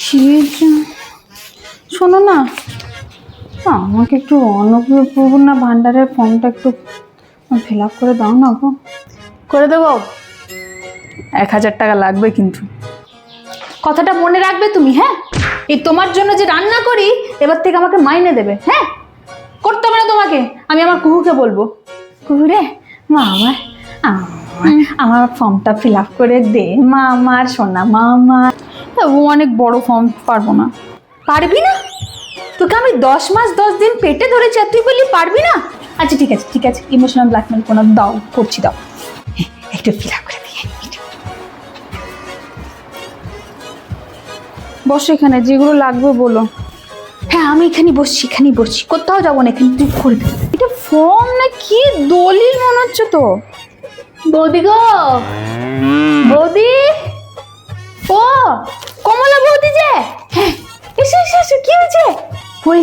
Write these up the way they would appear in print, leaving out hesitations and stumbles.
কি শোনো না, আমাকে একটু অন্নপূর্ণা ভান্ডারের ফর্মটা একটু ফিল আপ করে দাও না গো। করে দেবো। 1000 টাকা লাগবে কিন্তু। কথাটা মনে রাখবে তুমি, হ্যাঁ? এই তোমার জন্য যে রান্না করি এবার থেকে আমাকে মাইনে দেবে, হ্যাঁ? করতে হবে না তোমাকে, আমি আমার কুহুকে বলবো। কুহু রে, মা আমার ফর্মটা ফিল আপ করে দে মা, আমার সোনা মা। আমার ও অনেক বড় ফর্ম, পারবো না। পারবি না? তোকে আমি 10 মাস 10 দিন পেটে ধরেছি আর তুই বললি পারবি না? আচ্ছা ঠিক আছে, ইমোশনাল ব্ল্যাকমেল কোনো দাও, করছি দাও। একটু ফিল আপ করে দিয়ে বসো এখানে, যেগুলো লাগবে বলো। হ্যাঁ আমি এখানেই বসছি, কোথাও যাবো না, এখানে তুই করে দে। এটা ফর্ম না কি দলিল মনে হচ্ছে তো। বৌদি গো, বৌদি, ও কমলা বৌদি যে, হ্যাঁ এসো কি হয়েছে? ওই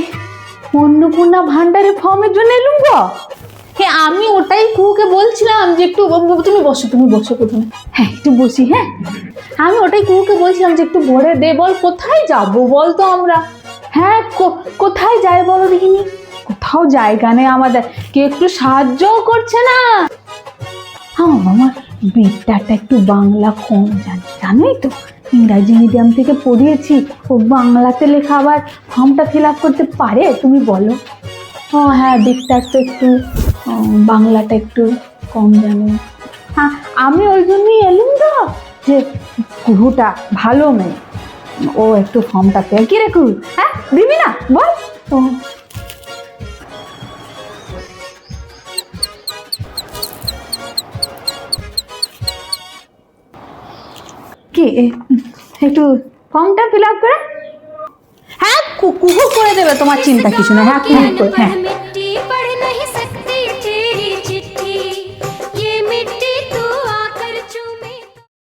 অন্নপূর্ণা ভান্ডারের ফর্মের জন্য এলুম গো। হ্যাঁ আমি ওটাই কুহুকে বলছিলাম যে একটু তুমি বসো প্রথমে। হ্যাঁ একটু বসি, হ্যাঁ আমি ওটাই কুহুকে বলছিলাম যে একটু ভরে দে, বল কোথায় যাবো বল তো আমরা। হ্যাঁ কোথায় যাই বলো দেখিনি। কোথাও জায়গা নেই আমাদের, কেউ একটু সাহায্যও করছে না। আমার বিদ্যাটা একটু বাংলা কম জানোই তো, ইংরাজি মিডিয়াম থেকে পড়িয়েছি, ও বাংলাতে লেখা আবার ফর্মটা ফিল আপ করতে পারে, তুমি বলো। ও হ্যাঁ, বিদ্যার তো একটু বাংলাটা একটু কম জানি। হ্যাঁ আমি ওই জন্যই এলুম তো, যে কুহুটা ভালো মেয়ে, ও একটু ফর্মটা পেয়ে কি রে কুহু, হ্যাঁ দিবি না বল। ও কি একটু ফর্মটা ফিল আপ করে। হ্যাঁ কুহু করে দেবে, তোমার চিন্তা কিছু না। হ্যাঁ কুহু করে, হ্যাঁ